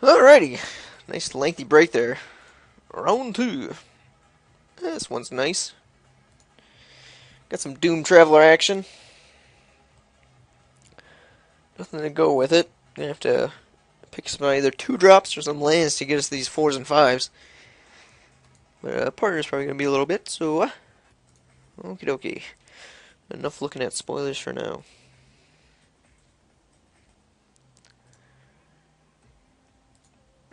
Alrighty. Nice lengthy break there. Round two. This one's nice. Got some Doom Traveler action. Nothing to go with it. Gonna have to pick some either 2 drops or some lands to get us these 4s and 5s. But partner's probably gonna be a little bit, so okie dokie. Enough looking at spoilers for now.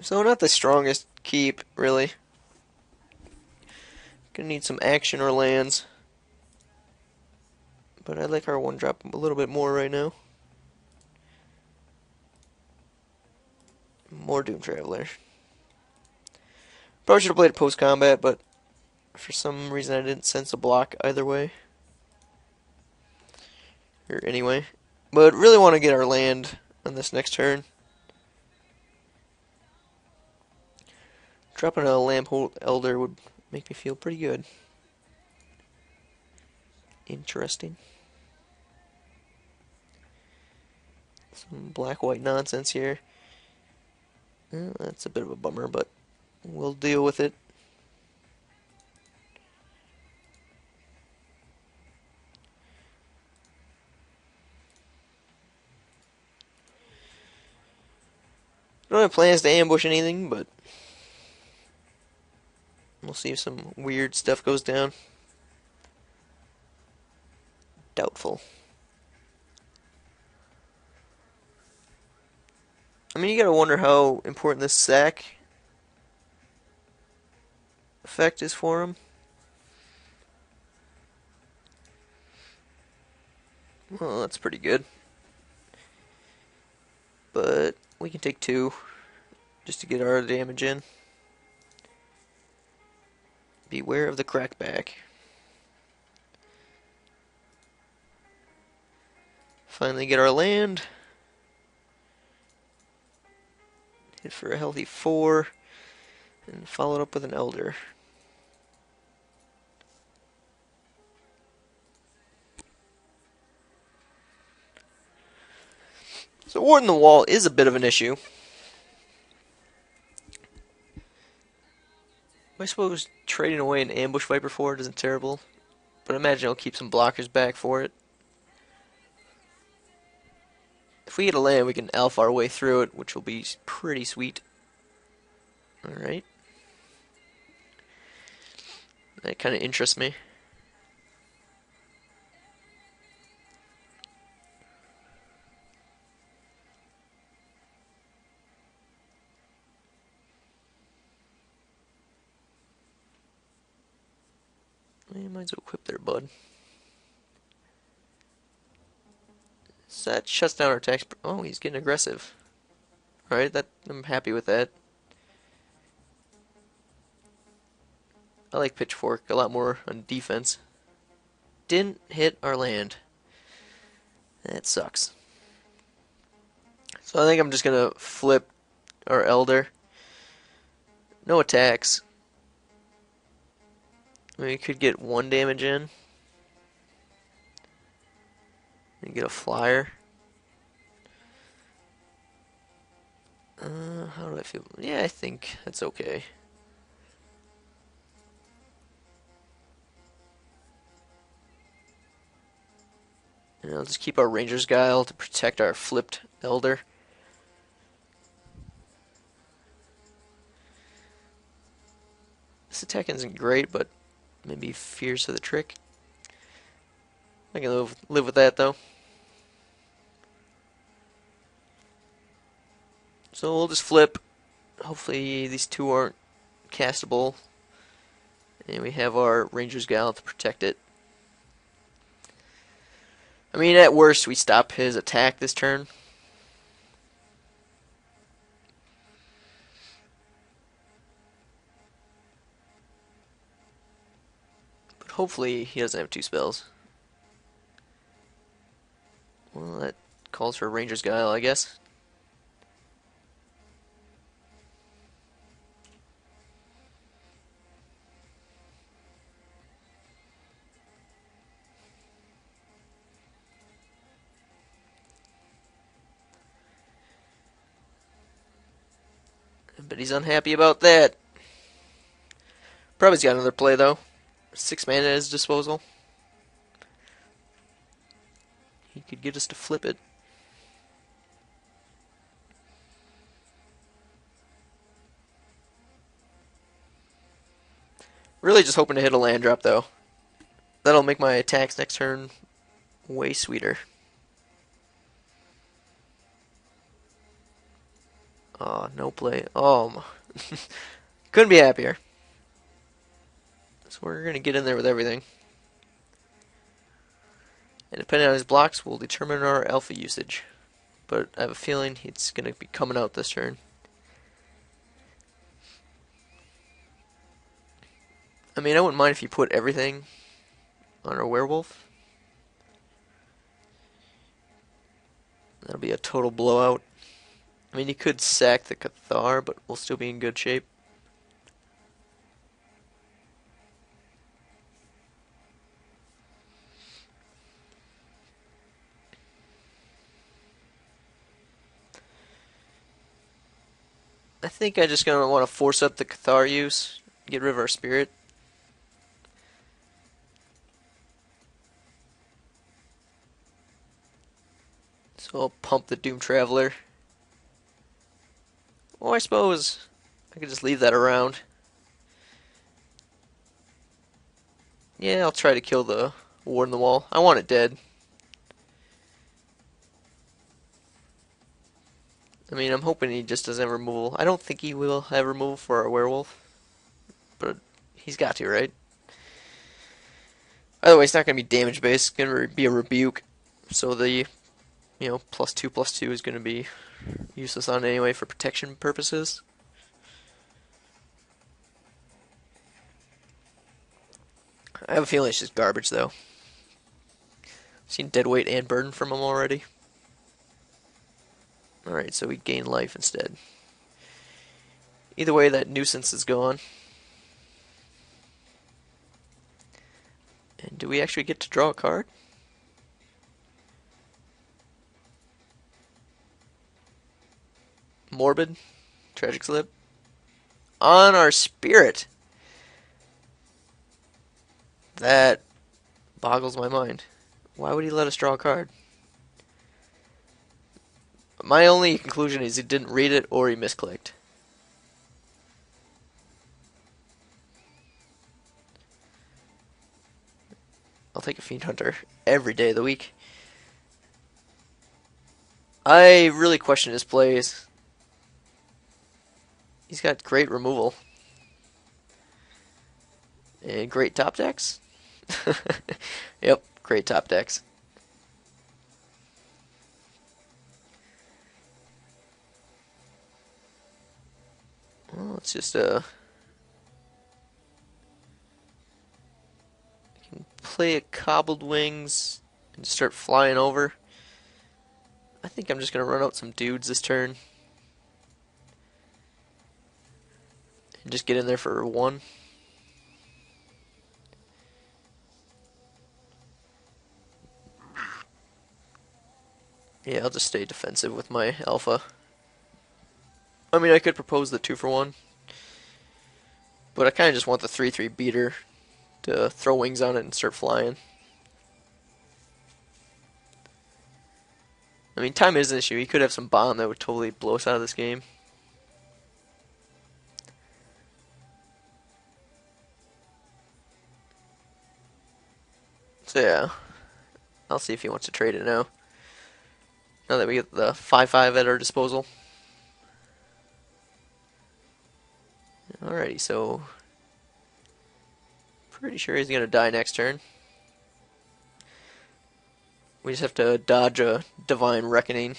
So not the strongest keep, really. Gonna need some action or lands. But I like our 1-drop a little bit more right now. More Doom Traveler. Probably should have played post-combat, but for some reason I didn't sense a block either way. Or anyway. But really want to get our land on this next turn. Dropping a Lamphold Elder would make me feel pretty good. Interesting. Some black-white nonsense here. That's a bit of a bummer, but we'll deal with it. Don't have plans to ambush anything, but we'll see if some weird stuff goes down. Doubtful. I mean, you gotta wonder how important this sack effect is for him. Well, that's pretty good. But we can take 2 just to get our damage in. Beware of the crackback. Finally get our land. Hit for a healthy 4. And followed up with an Elder. So warding the wall is a bit of an issue. I suppose trading away an Ambush Viper for it isn't terrible. But I imagine it'll keep some blockers back for it. If we get a land, we can alpha our way through it, which will be pretty sweet. Alright. That kind of interests me. You might as well equip there, bud. So that shuts down our attacks. Oh, he's getting aggressive. Alright, I'm happy with that. I like Pitchfork a lot more on defense. Didn't hit our land. That sucks. So I think I'm just gonna flip our Elder. No attacks. I mean, we could get 1 damage in. And get a flyer. How do I feel? Yeah, I think that's okay. And I'll just keep our Ranger's Guile to protect our flipped Elder. This attack isn't great, but maybe fears for the trick. I can live with that, though. So we'll just flip. Hopefully these 2 aren't castable. And we have our Ranger's Guile to protect it. I mean, at worst, we stop his attack this turn. But hopefully he doesn't have 2 spells. Well, that calls for Ranger's Guile, I guess. But he's unhappy about that. Probably's got another play, though. 6 mana at his disposal. He could get us to flip it. Really just hoping to hit a land drop, though. That'll make my attacks next turn way sweeter. Oh, no play. Oh, couldn't be happier. So we're going to get in there with everything. And depending on his blocks, we'll determine our alpha usage. But I have a feeling it's going to be coming out this turn. I mean, I wouldn't mind if you put everything on our werewolf. That'll be a total blowout. I mean, you could sack the Cathar, but we'll still be in good shape. I think I'm just going to want to force up the Cathar use, get rid of our spirit. So I'll pump the Doom Traveler. Or I suppose I could just leave that around. Yeah, I'll try to kill the Ward in the Wall. I want it dead. I mean, I'm hoping he just doesn't have removal. I don't think he will have removal for our werewolf. But he's got to, right? By the way, it's not going to be damage based. It's going to be a rebuke. So the, +2/+2 is going to be useless on it anyway for protection purposes. I have a feeling it's just garbage, though. I've seen Deadweight and Burden from him already. Alright, so we gain life instead. Either way, that nuisance is gone. And do we actually get to draw a card? Morbid. Tragic Slip. On our spirit. That boggles my mind. Why would he let us draw a card? My only conclusion is he didn't read it or he misclicked. I'll take a Fiend Hunter every day of the week. I really question his plays. He's got great removal. And great top decks. Yep, great top decks. Well, let's just can play a Cobbled Wings and just start flying over. I think I'm just gonna run out some dudes this turn and just get in there for 1. Yeah, I'll just stay defensive with my alpha. I mean, I could propose the 2-for-1, but I kind of just want the 3/3 beater to throw wings on it and start flying. I mean, time is an issue. He could have some bomb that would totally blow us out of this game. So yeah, I'll see if he wants to trade it now. Now that we get the 5/5 at our disposal. Alrighty, so pretty sure he's gonna die next turn. We just have to dodge a Divine Reckoning,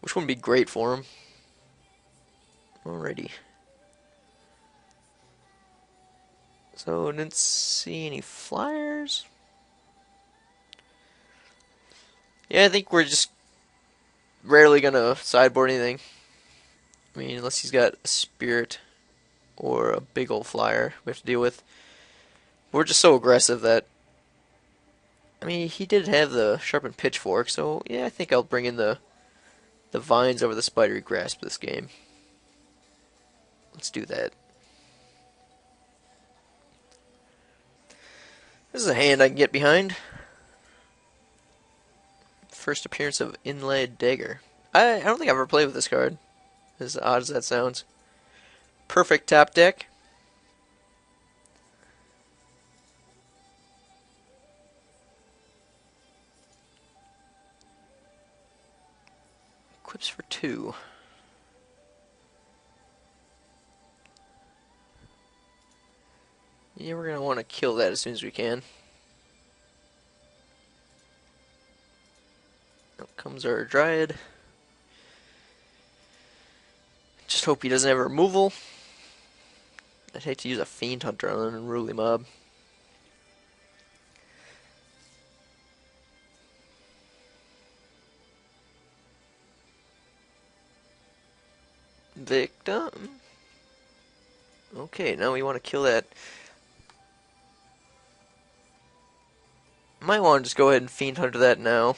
which wouldn't be great for him. Alrighty. So, didn't see any flyers. Yeah, I think we're just rarely gonna sideboard anything. I mean, unless he's got a spirit or a big old flyer we have to deal with. We're just so aggressive that, I mean, he did have the sharpened pitchfork, so yeah, I think I'll bring in the the vines over the spidery grasp this game. Let's do that. This is a hand I can get behind. First appearance of Inlaid Dagger. I don't think I've ever played with this card, as odd as that sounds. Perfect top deck. Equips for 2. Yeah, we're going to want to kill that as soon as we can. Out comes our Dryad. Just hope he doesn't have a removal. I'd hate to use a Fiend Hunter on an unruly mob. Victim. Okay, now we want to kill that. Might want to just go ahead and Fiend Hunter that now.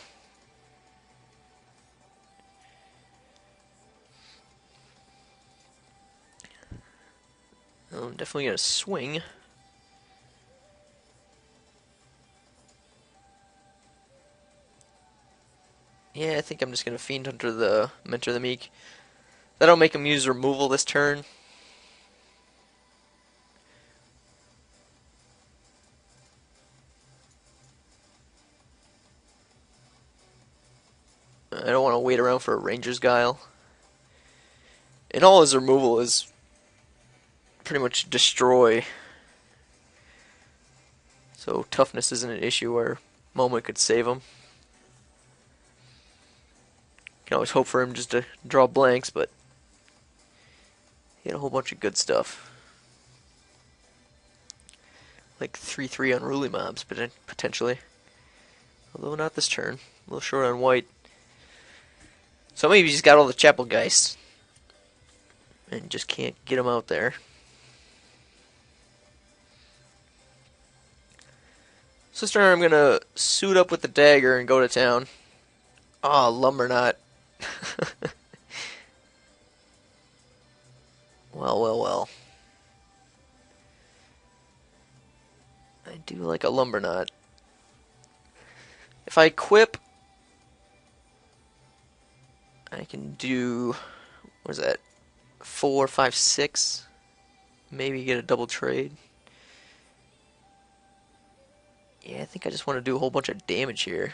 I'm definitely going to swing. Yeah, I think I'm just going to Fiend Hunter the Mentor the Meek. That'll make him use removal this turn. I don't want to wait around for a Ranger's Guile. And all his removal is pretty much destroy. So toughness isn't an issue where Moment could save him. Can always hope for him just to draw blanks, but he had a whole bunch of good stuff. Like 3/3 unruly mobs, potentially. Although not this turn. A little short on white. So maybe he's got all the Chapel Geists. And just can't get him out there. So this turn I'm going to suit up with the dagger and go to town. Ah, oh, Lumberknot. Well. I do like a Lumberknot. If I equip, I can do, what is that, 4, 5, 6, maybe get a double trade. Yeah, I think I just want to do a whole bunch of damage here.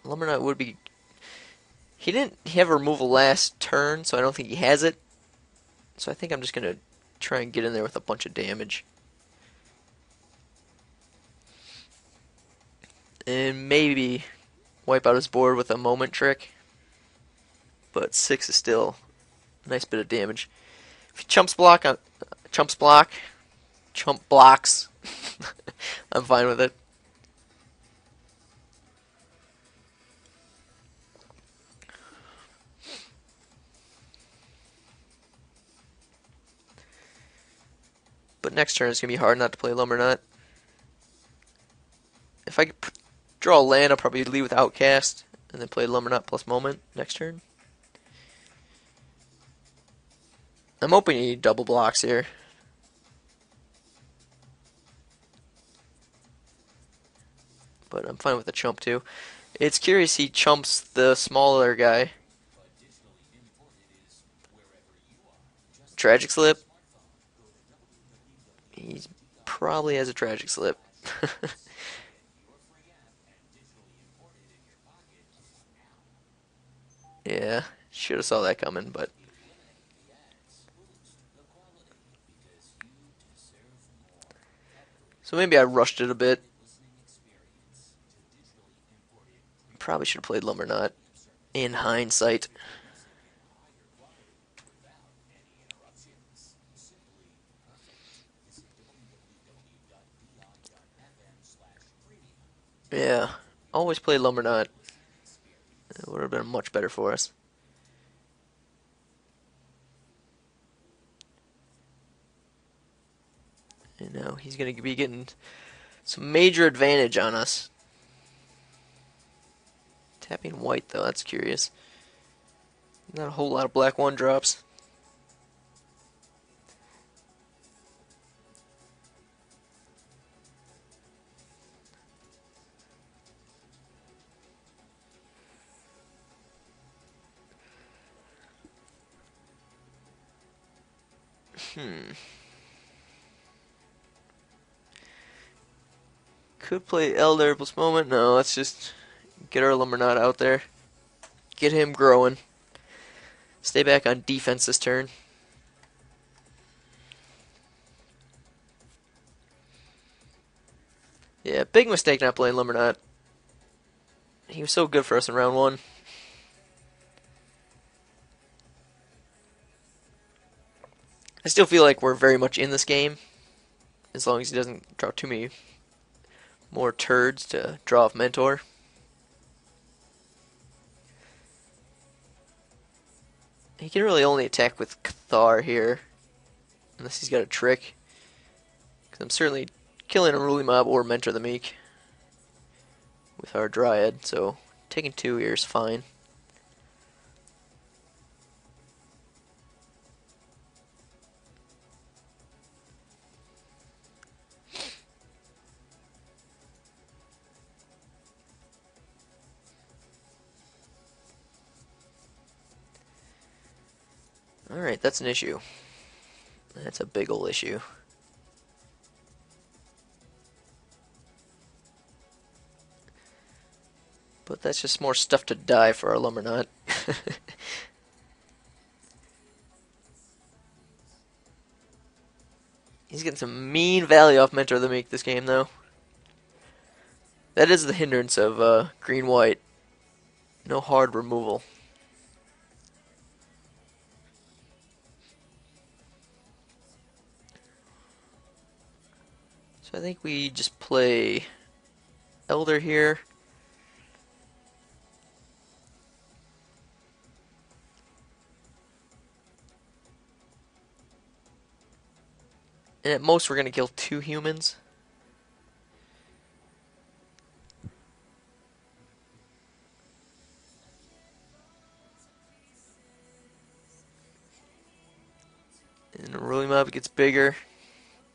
Lumberknot would be, he didn't have removal last turn, so I don't think he has it. So I think I'm just going to try and get in there with a bunch of damage. And maybe wipe out his board with a Moment trick. But 6 is still a nice bit of damage. If he chump blocks, I'm fine with it. But next turn it's going to be hard not to play Lumberknot. If I could draw a land, I'll probably lead with Outcast and then play Lumberknot plus Moment next turn. I'm hoping he double blocks here. But I'm fine with the chump too. It's curious he chumps the smaller guy. Tragic Slip. He probably has a Tragic Slip. Yeah, should have saw that coming, but so maybe I rushed it a bit. Probably should have played Lumberknot in hindsight. Yeah, always play Lumberknot. It would have been much better for us. And now he's going to be getting some major advantage on us. Tapping white, though, that's curious. Not a whole lot of black 1-drops. Could play Elder plus Moment. No, let's just get our Lumberknot out there. Get him growing. Stay back on defense this turn. Yeah, big mistake not playing Lumberknot. He was so good for us in round 1. I still feel like we're very much in this game, as long as he doesn't draw too many more turds to draw off Mentor. He can really only attack with Cathar here, unless he's got a trick. Because I'm certainly killing a Unruly Mob or Mentor the Meek with our Dryad, so taking 2 here is fine. Alright, that's an issue. That's a big ol' issue. But that's just more stuff to die for our Lumberknot. He's getting some mean value off Mentor the Meek this game, though. That is the hindrance of green-white. No hard removal. So I think we just play Elder here. And at most we're going to kill 2 humans. And the Unruly Mob gets bigger.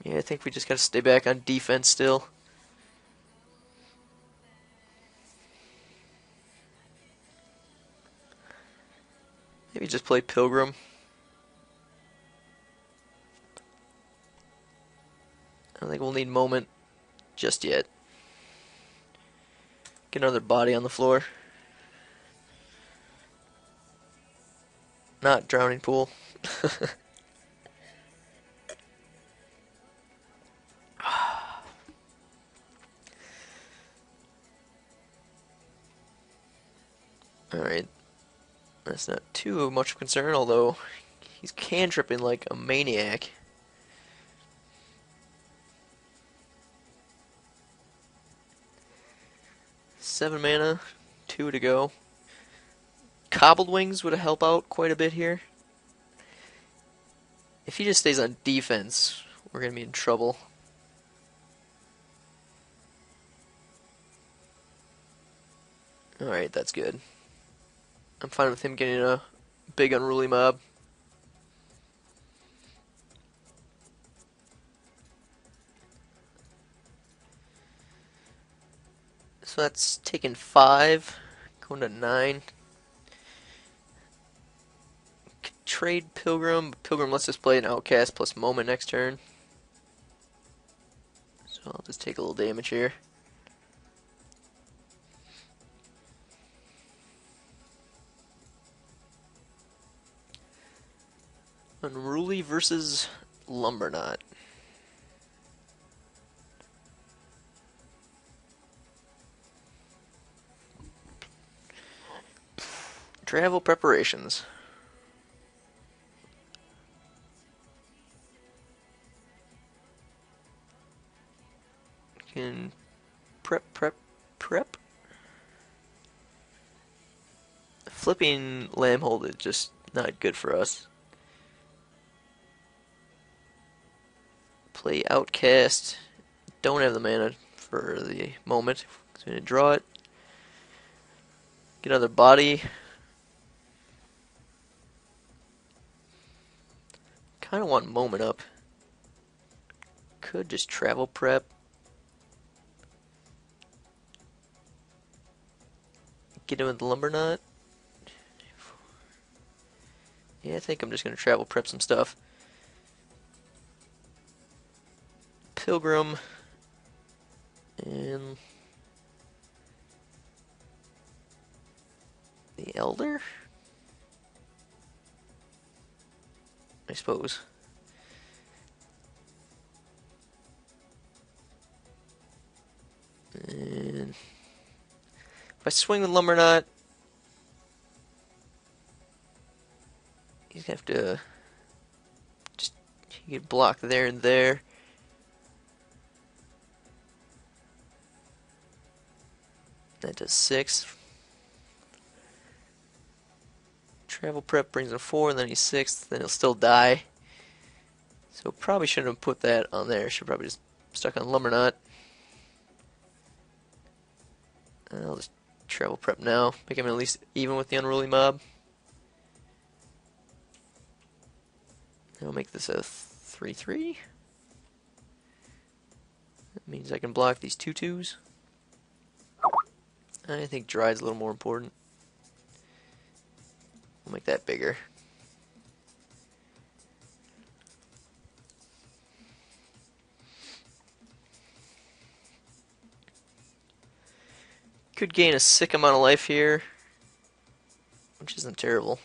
Yeah, I think we just got to stay back on defense still. Maybe just play Pilgrim. I don't think we'll need Moment just yet. Get another body on the floor. Not Drowning Pool. Alright. That's not too much of a concern, although he's cantripping like a maniac. Seven mana, 2 to go. Cobbled Wings would help out quite a bit here. If he just stays on defense, we're going to be in trouble. Alright, that's good. I'm fine with him getting a big Unruly Mob. So that's taking 5, going to 9. Trade Pilgrim. Pilgrim lets us play an Outcast plus Moment next turn. So I'll just take a little damage here. Unruly versus Lumberknot. Travel preparations. Can prep. Flipping Lambhold is just not good for us. Play Outcast. Don't have the mana for the Moment, so I'm going to draw it. Get another body. Kind of want moment up. Could just travel prep. Get him with the lumber knot. Yeah, I think I'm just going to travel prep some stuff. Pilgrim. And the Elder? I suppose. And if I swing with lumber knot, he's gonna have to just he can block there and there. That does 6. Travel prep brings him 4, and then he's 6th. Then he'll still die. So probably shouldn't have put that on there. Should probably just stuck on lumber knot. I'll just travel prep now. Make him at least even with the unruly mob. And we'll make this a 3/3. That means I can block these 2/2s. I think Dride's a little more important. We'll make that bigger. Could gain a sick amount of life here, which isn't terrible.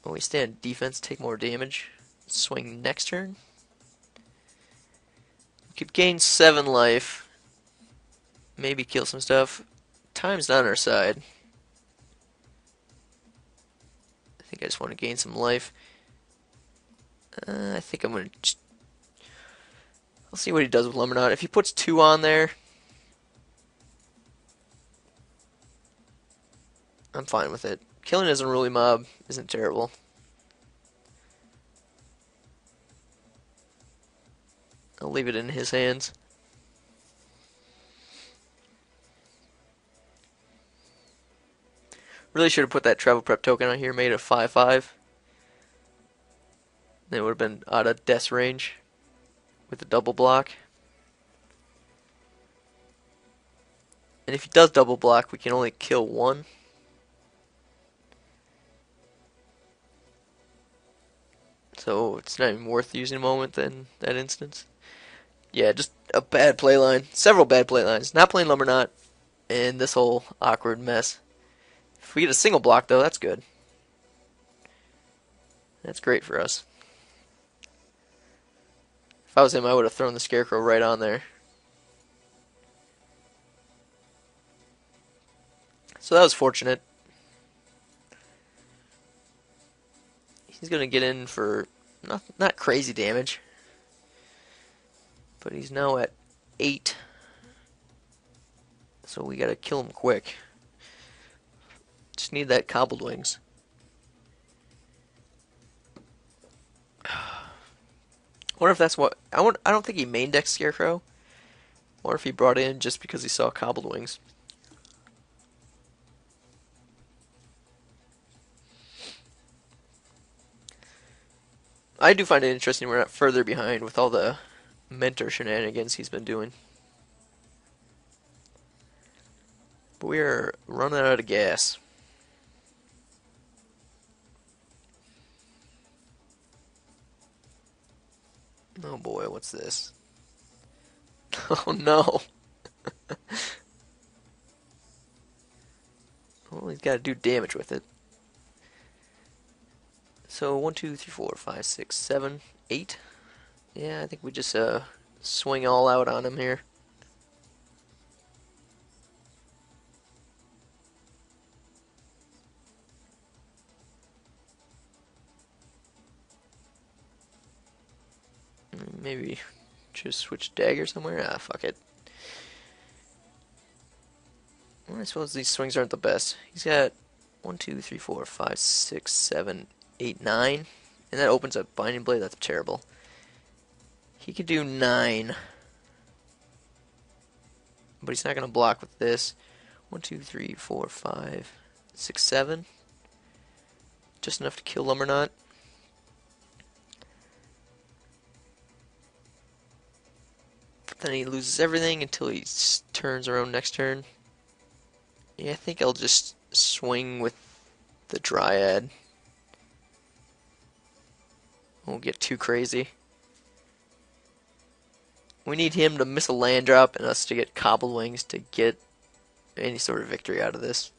When we stay on defense, take more damage. Swing next turn. We could gain 7 life. Maybe kill some stuff. Time's not on our side. I think I just want to gain some life. I think I'm going to just... I'll see what he does with lumber knot. If he puts 2 on there, I'm fine with it. Killing his unruly mob isn't terrible. I'll leave it in his hands. Really should have put that travel prep token on here, made it a 5/5. Then it would have been out of death range with the double block. And if he does double block, we can only kill 1. So it's not even worth using a moment in that instance. Yeah, just a bad play line. Several bad play lines. Not playing lumber knot, and this whole awkward mess. If we get a single block, though, that's good. That's great for us. If I was him, I would have thrown the Scarecrow right on there. So that was fortunate. He's going to get in for not crazy damage. But he's now at 8. So we got to kill him quick. Just need that cobbled wings. I wonder if that's what... I don't think he main decked Scarecrow. Or if he brought in just because he saw cobbled wings. I do find it interesting we're not further behind with all the mentor shenanigans he's been doing. But we are running out of gas. Oh boy, what's this? Oh no! Well, he's got to do damage with it. So 1, 2, 3, 4, 5, 6, 7, 8. Yeah, I think we just swing all out on him here. Maybe just switch dagger somewhere. Ah, fuck it. Well, I suppose these swings aren't the best. He's got 1, 2, 3, 4, 5, 6, 7, 8, 9. And that opens up Binding Blade. That's terrible. He could do 9. but he's not going to block with this. 1, 2, 3, 4, 5, 6, 7. Just enough to kill him or not. Then he loses everything until he turns around next turn. Yeah, I think I'll just swing with the Dryad. Won't get too crazy. We need him to miss a land drop and us to get Cobbled Wings to get any sort of victory out of this.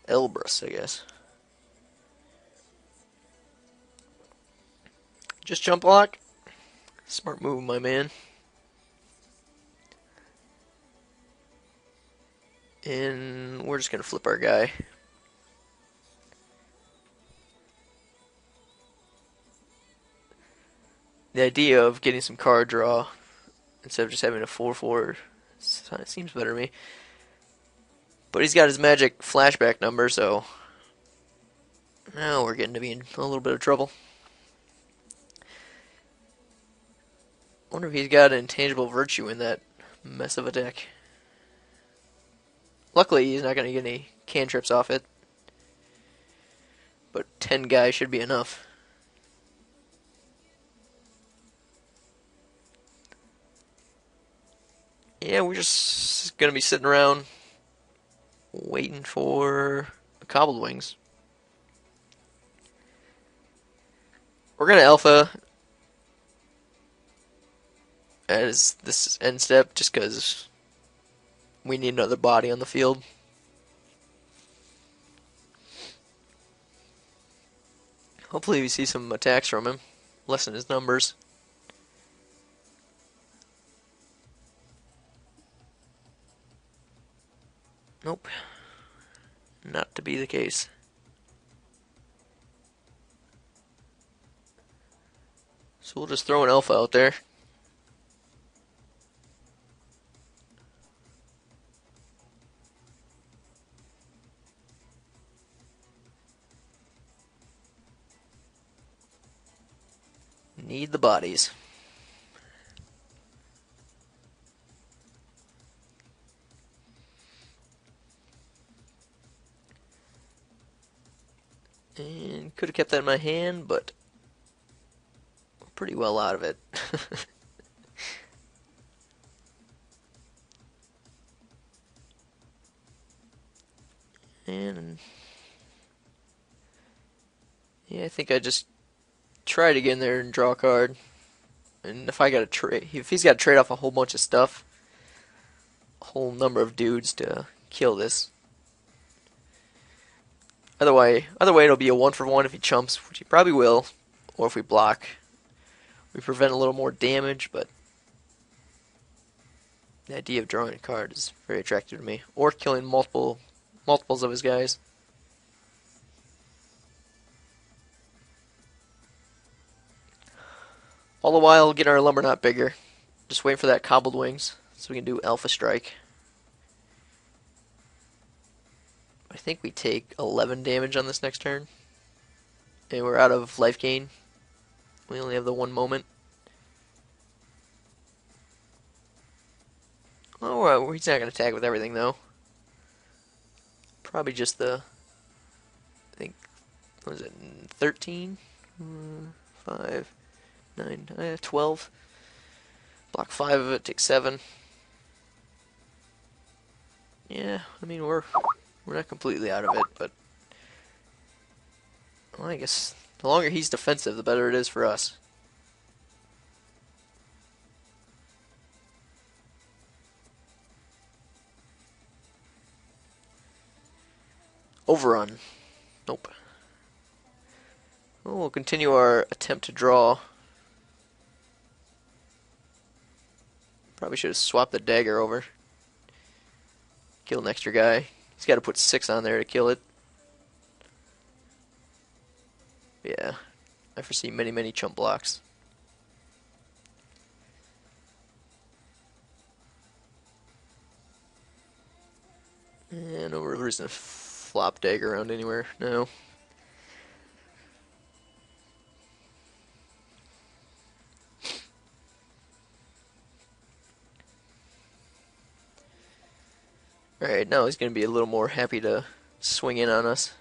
Elbrus, I guess. Just jump block. Smart move, my man. And we're just going to flip our guy. The idea of getting some card draw instead of just having a 4/4 seems better to me. But he's got his magic flashback number, so now we're getting to be in a little bit of trouble. Wonder if he's got an intangible virtue in that mess of a deck. Luckily, he's not going to get any cantrips off it. But 10 guys should be enough. Yeah, we're just going to be sitting around waiting for Cobbled Wings. We're going to alpha as this end step just because we need another body on the field. Hopefully we see some attacks from him, lessen his numbers. Nope. Not to be the case. So we'll just throw an alpha out there. Need the bodies. And could have kept that in my hand, but we're pretty well out of it. And yeah, I think I just try to get in there and draw a card. And if I got to trade, if he's got to trade off a whole bunch of stuff, a whole number of dudes to kill this. Either way it'll be a 1-for-1 if he chumps, which he probably will, or if we block. We prevent a little more damage, but the idea of drawing a card is very attractive to me. Or killing multiples of his guys. All the while getting our lumber knot bigger. Just waiting for that Cobbled Wings so we can do Alpha Strike. I think we take 11 damage on this next turn. And we're out of life gain. We only have the one moment. Oh, well, he's not going to attack with everything, though. Probably just the, I think, what was it, 13? 5, 9, 12. Block 5 of it, take 7. Yeah, I mean, we're not completely out of it, but well, I guess the longer he's defensive, the better it is for us. Overrun. Nope. Well, we'll continue our attempt to draw. Probably should have swapped the dagger over. Kill an extra guy. He's got to put 6 on there to kill it. Yeah. I foresee many, many chump blocks. And no real reason to flop dagger around anywhere. No. Alright, now he's going to be a little more happy to swing in on us.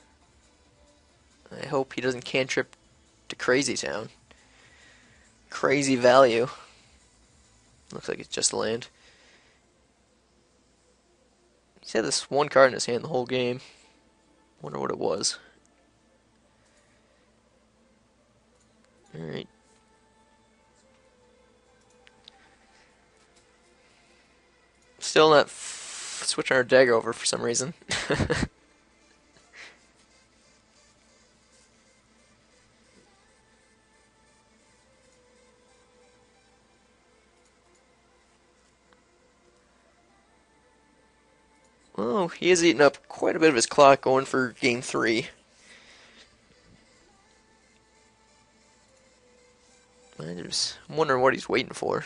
I hope he doesn't cantrip to Crazy Town. Crazy value. Looks like it's just land. He's had this one card in his hand the whole game. Wonder what it was. Alright. Still not switching our dagger over for some reason. Well, he is eating up quite a bit of his clock going for game 3. I'm wondering what he's waiting for.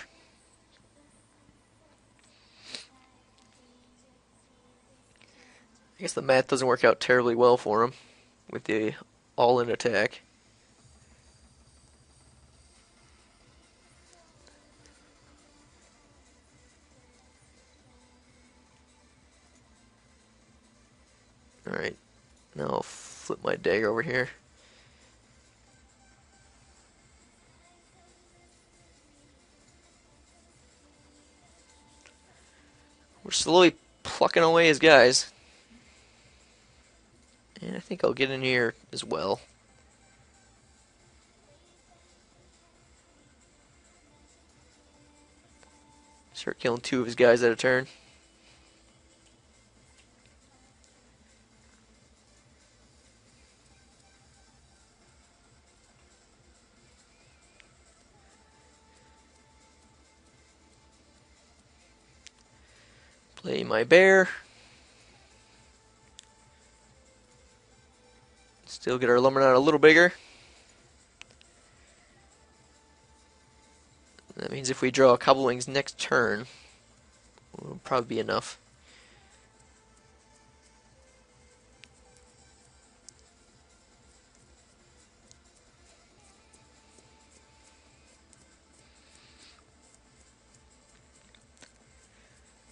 I guess the math doesn't work out terribly well for him with the all-in attack. Alright, now I'll flip my dagger over here. We're slowly plucking away his guys. And I think I'll get in here as well. Start killing 2 of his guys at a turn. Play my bear. Still get our lumber out a little bigger. That means if we draw a Cobble Wings next turn, will probably be enough.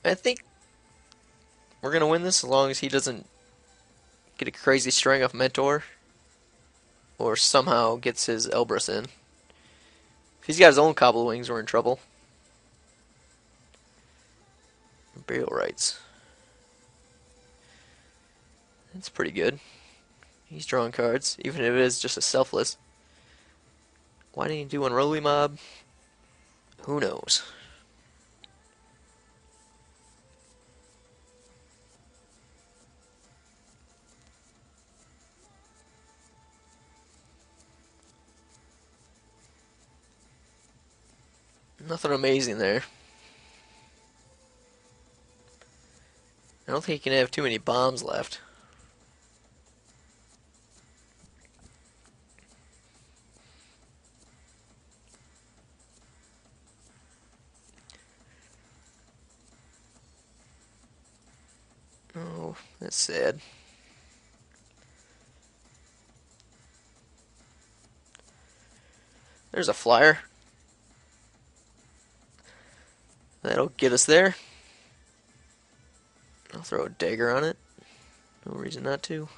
I think we're going to win this as long as he doesn't get a crazy string off Mentor or somehow gets his Elbrus in. If he's got his own Cobble Wings, we're in trouble. Burial Rites. That's pretty good. He's drawing cards, even if it is just a selfless. Why didn't he do Unruly Mob? Who knows? Nothing amazing there. I don't think he can have too many bombs left. Oh, that's sad. There's a flyer. That'll get us there. I'll throw a dagger on it. No reason not to.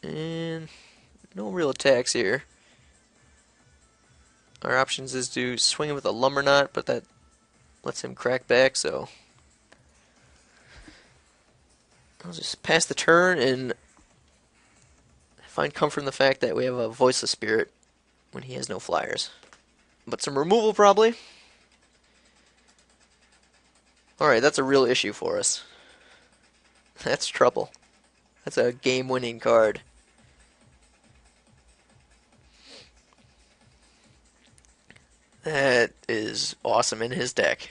And no real attacks here. Our options is to swing him with a lumber knot, but that lets him crack back, so I'll just pass the turn and find comfort in the fact that we have a Voiceless Spirit when he has no flyers. But some removal, probably. Alright, that's a real issue for us. That's trouble. That's a game-winning card. That is awesome in his deck.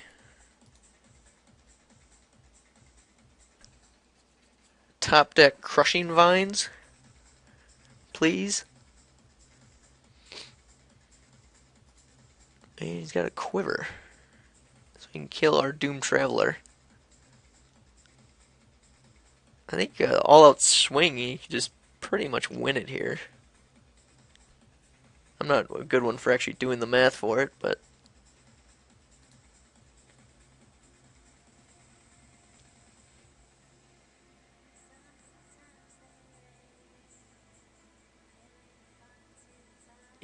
top deck Crushing Vines, please. And he's got a quiver, so we can kill our Doom Traveler. I think all-out swing, you can just pretty much win it here. I'm not a good one for actually doing the math for it, but...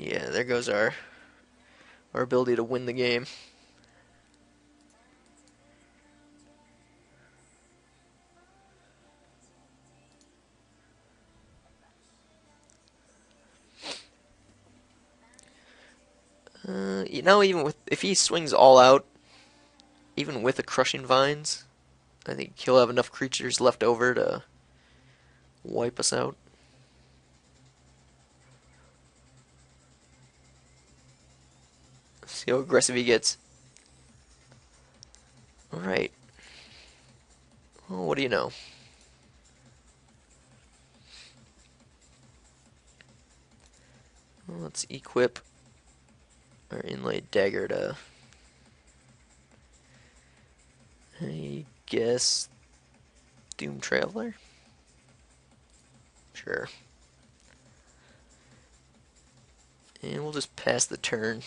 yeah, there goes our ability to win the game. You know, even with if he swings all out, even with the Crushing Vines, I think he'll have enough creatures left over to wipe us out. See how aggressive he gets. Alright. Well, what do you know? Well, let's equip our Inlaid Dagger to... I guess... Doom Traveler? Sure. And we'll just pass the turn.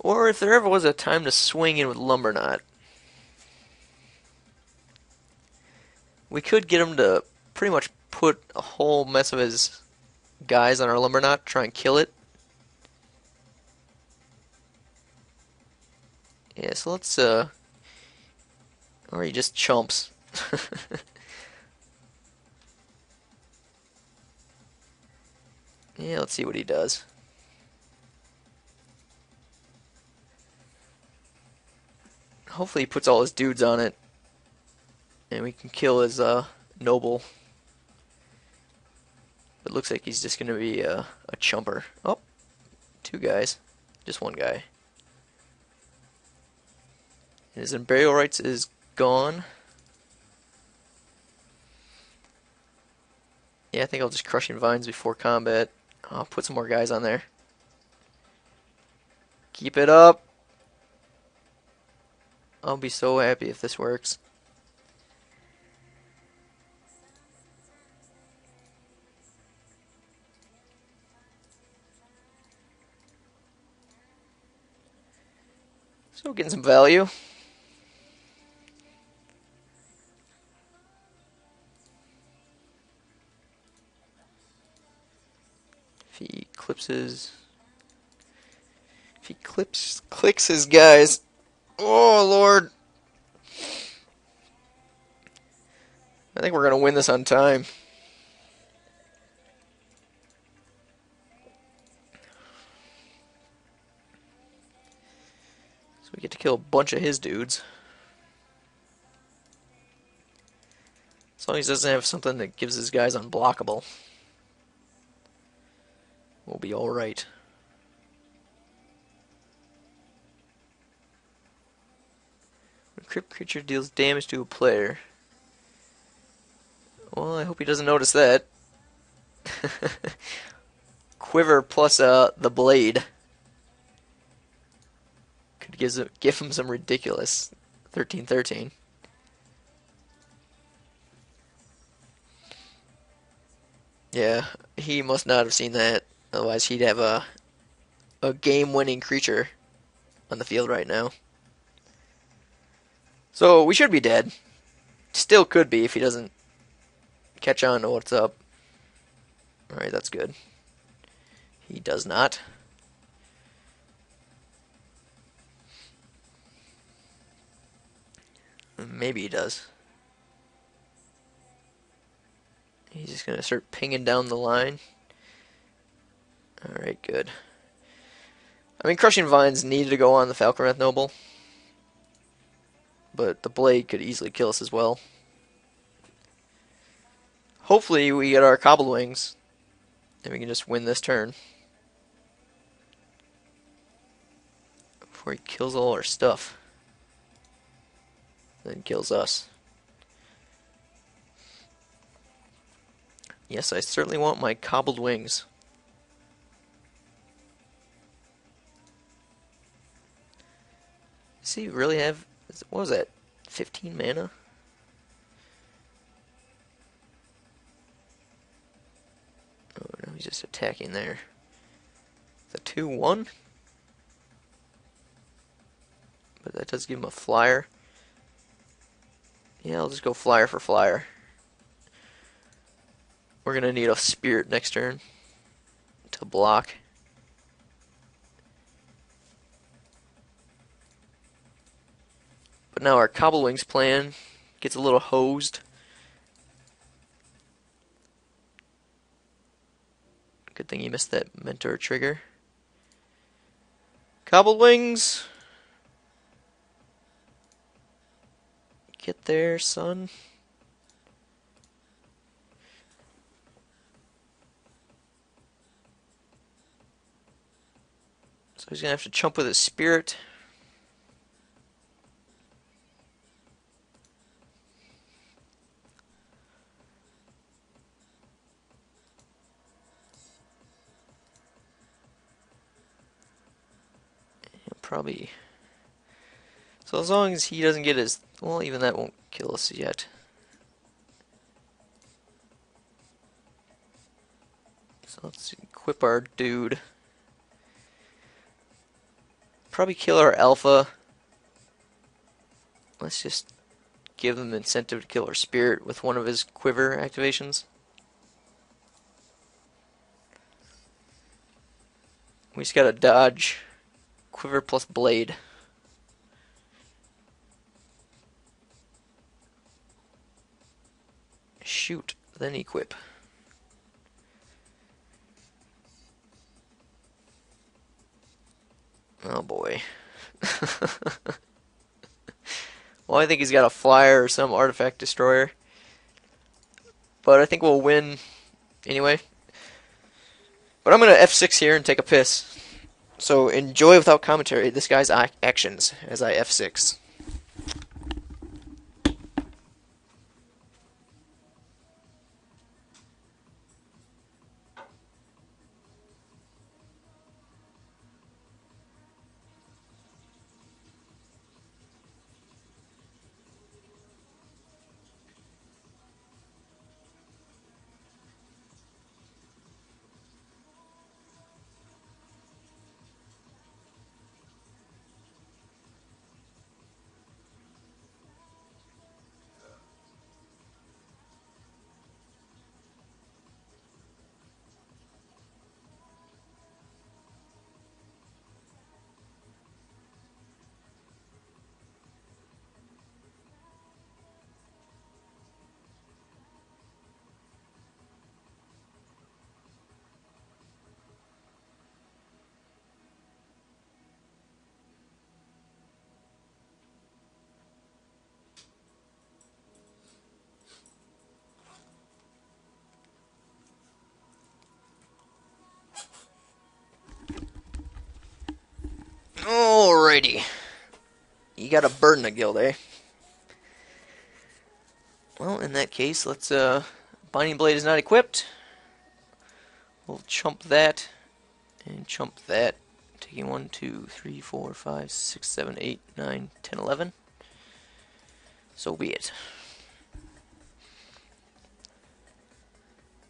Or if there ever was a time to swing in with Lumberknot, we could get him to pretty much put a whole mess of his guys on our Lumberknot, try and kill it. Yeah, so let's, or he just chumps. Yeah, let's see what he does. Hopefully he puts all his dudes on it, and we can kill his noble. It looks like he's just going to be a chumper. Oh, two guys. Just one guy. And his Imperial Rights is gone. Yeah, I think I'll just Crushing Vines before combat. I'll put some more guys on there. Keep it up. I'll be so happy if this works. So getting some value. If he clicks his guys. Oh Lord. I think we're gonna win this on time. So we get to kill a bunch of his dudes. As long as he doesn't have something that gives his guys unblockable, we'll be alright. When a crypt creature deals damage to a player. Well, I hope he doesn't notice that. Quiver plus the blade. Could give him some ridiculous 13/13. Yeah, he must not have seen that. Otherwise, he'd have a game-winning creature on the field right now. So we should be dead. Still could be if he doesn't catch on to what's up. Alright, that's good. He does not. Maybe he does. He's just going to start pinging down the line. Alright, good. I mean, Crushing Vines needed to go on the Falconrath Noble, but the blade could easily kill us as well. Hopefully we get our Cobbled Wings, and we can just win this turn before he kills all our stuff. Then kills us. Yes, I certainly want my cobbled wings. Does he really have, what was that, 15 mana? Oh, no, he's just attacking there. The 2-1? But that does give him a flyer. Yeah, I'll just go flyer for flyer. We're going to need a spirit next turn to block. But now our Cobble Wings plan gets a little hosed. Good thing you missed that Mentor trigger. Cobble Wings! Get there, son. So he's going to have to chump with his spirit. He'll probably... So as long as he doesn't get his... Well, even that won't kill us yet. So let's equip our dude. Probably kill our alpha. Let's just give him incentive to kill our spirit with one of his quiver activations. We just gotta dodge quiver plus blade. Shoot, then equip. Oh boy. Well, I think he's got a flyer or some artifact destroyer. But I think we'll win anyway. But I'm going to F6 here and take a piss. So enjoy without commentary this guy's actions as I F6. Alrighty. You got a bird in the guild, eh? Well, in that case, let's, Binding Blade is not equipped. We'll chump that, and chump that. Taking 1, 2, 3, 4, 5, 6, 7, 8, 9, 10, 11. So be it.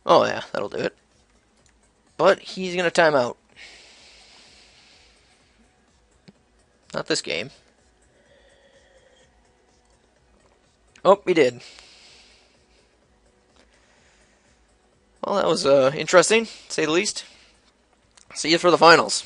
Oh yeah, that'll do it. But he's gonna time out. Not this game. Oh, he did. Well, that was interesting, to say the least. See you for the finals.